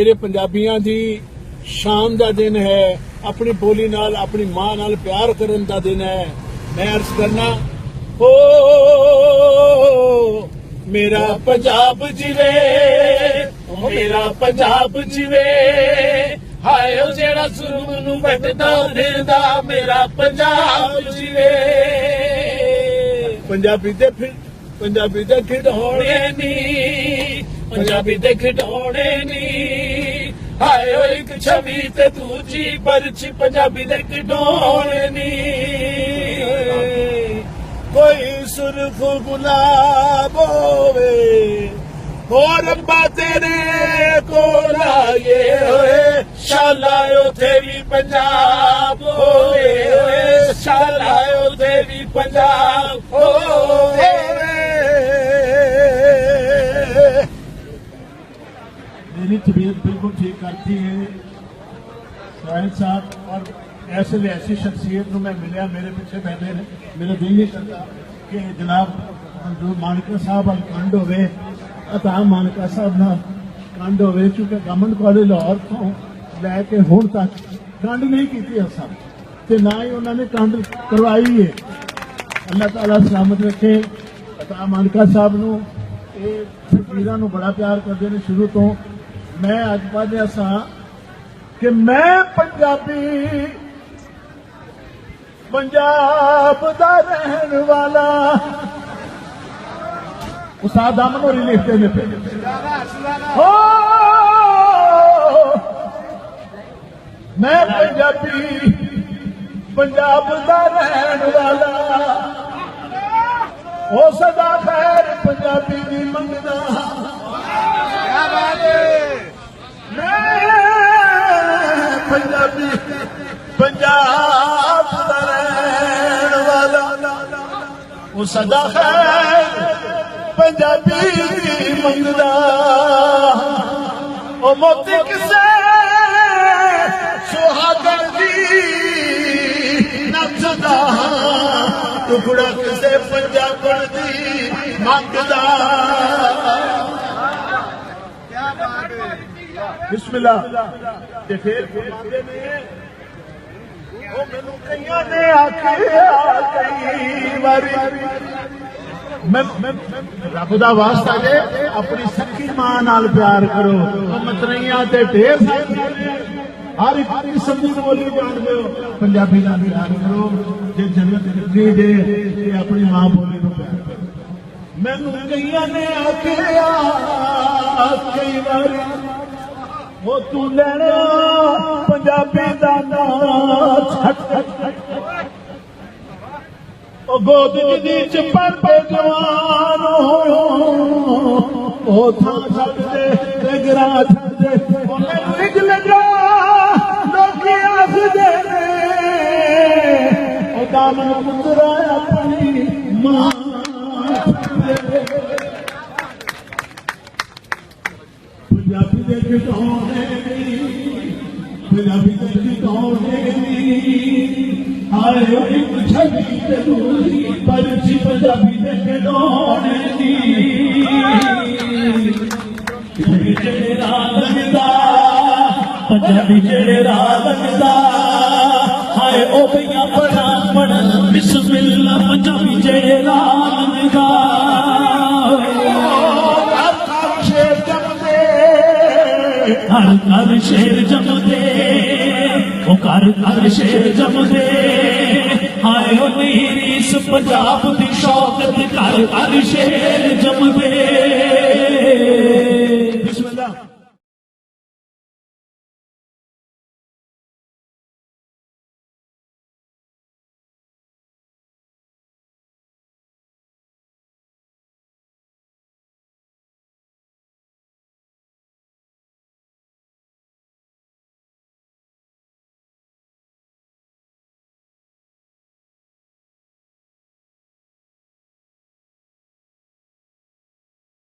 मेरे पंजाबियों की शान का दिन है, अपनी बोली नाल अपनी मां नाल प्यार करन का दिन है। मैं अर्ज करना, ओ मेरा पंजाब जिवे, मेरा पंजाब जिवे, हाय ओ जेड़ा सुरम नूं वटदा फिरदा, मेरा पंजाब जिवे। पंजाबी दे खिडौणे नी, पंजाबी दे खिडौणे नी, हाय ओ एक छवि ते दूजी परछी, पंजाबी दे खिडौणे नी। कोई सुर्ख गुलाब होवे, हो रब्बा तेरे कोल आए होए, शाला उथे भी पंजाब होए, शाला उथे भी पंजाब होए। मेरी तबीयत बिल्कुल ठीक करती है साहिल साहब, और ऐसी शख्सियत को मैं मिलिया, मेरे पीछे बैठे ने, मेरा दिल नहीं करता कि जनाब जो मानका साहब वाल कंड होवे, अता मानका साहब ना कंड होवे, क्योंकि गवर्नमेंट कॉलेज लाहौर तो लैके हुण तक कंड नहीं की असा, ते ना ही उन्होंने कंड करवाई है। अल्लाह ताला सलामत रखे। अता मानका साहब नूं ये फकीरां नूं बड़ा प्यार करते हैं शुरू तो। मैं अज पढ़िया सा कि मैं पंजाबी पंजाब दा रहन वाला, उस्ताद अमन होरी लिखते हैं पे हो, मैं पंजाबी पंजाब दा रहन वाला, हो सदा खैर पंजाबी दी मंगदा, मैं पंजाबी पंजाब दा रहन वाला, वो सदा खैर पंजाबी दी मंगदा, ओ मोती किसे सुहागन दी नचदा, टुकड़ा किसे पंजाबन दी मंगदा। बिस्मिल्लाह। ते फिर फरमांदे ने, ओ मैनू कईयां ने आखिया कई वारी, मैं रब दा वास्ता जे अपनी सखी मां नाल प्यार करो, मतरैयां ते ढेर सारी हर एक किस्म की बोली जानते हो, पंजाबी नाल प्यार करो, जे जन्नत लिखी जे अपनी मां बोली को प्यार करो। मैनू कईयां ने आखिया कई बारी, वो तू लेना पंजाबी दा नाम छट, ओ गोद दी च पर जवान हो, ओ थां छट दे ते गिरा छट दे, ओ मैनू इज लगा लोग आखदे ने, ओ दामन पुत्रा अपनी मां। पंजाबी दे खिडौणे नी, पंजाबी दे खिडौणे नी, हाय एक छवि ते दूजी परछी, पंजाबी दे खिडौणे नी। जेड़ा लगदा पंजाबी जेड़ा लगदा, हाय ओ भैया बड़ा पढ़न बिस्मिल्लाह, पंजाबी जेड़ा लगदा। हर घर शेर जमदे, ओ घर घर शेर जमदे, हाय ओ मेरी इस पंजाब दी शौकत, घर घर शेर जमदे।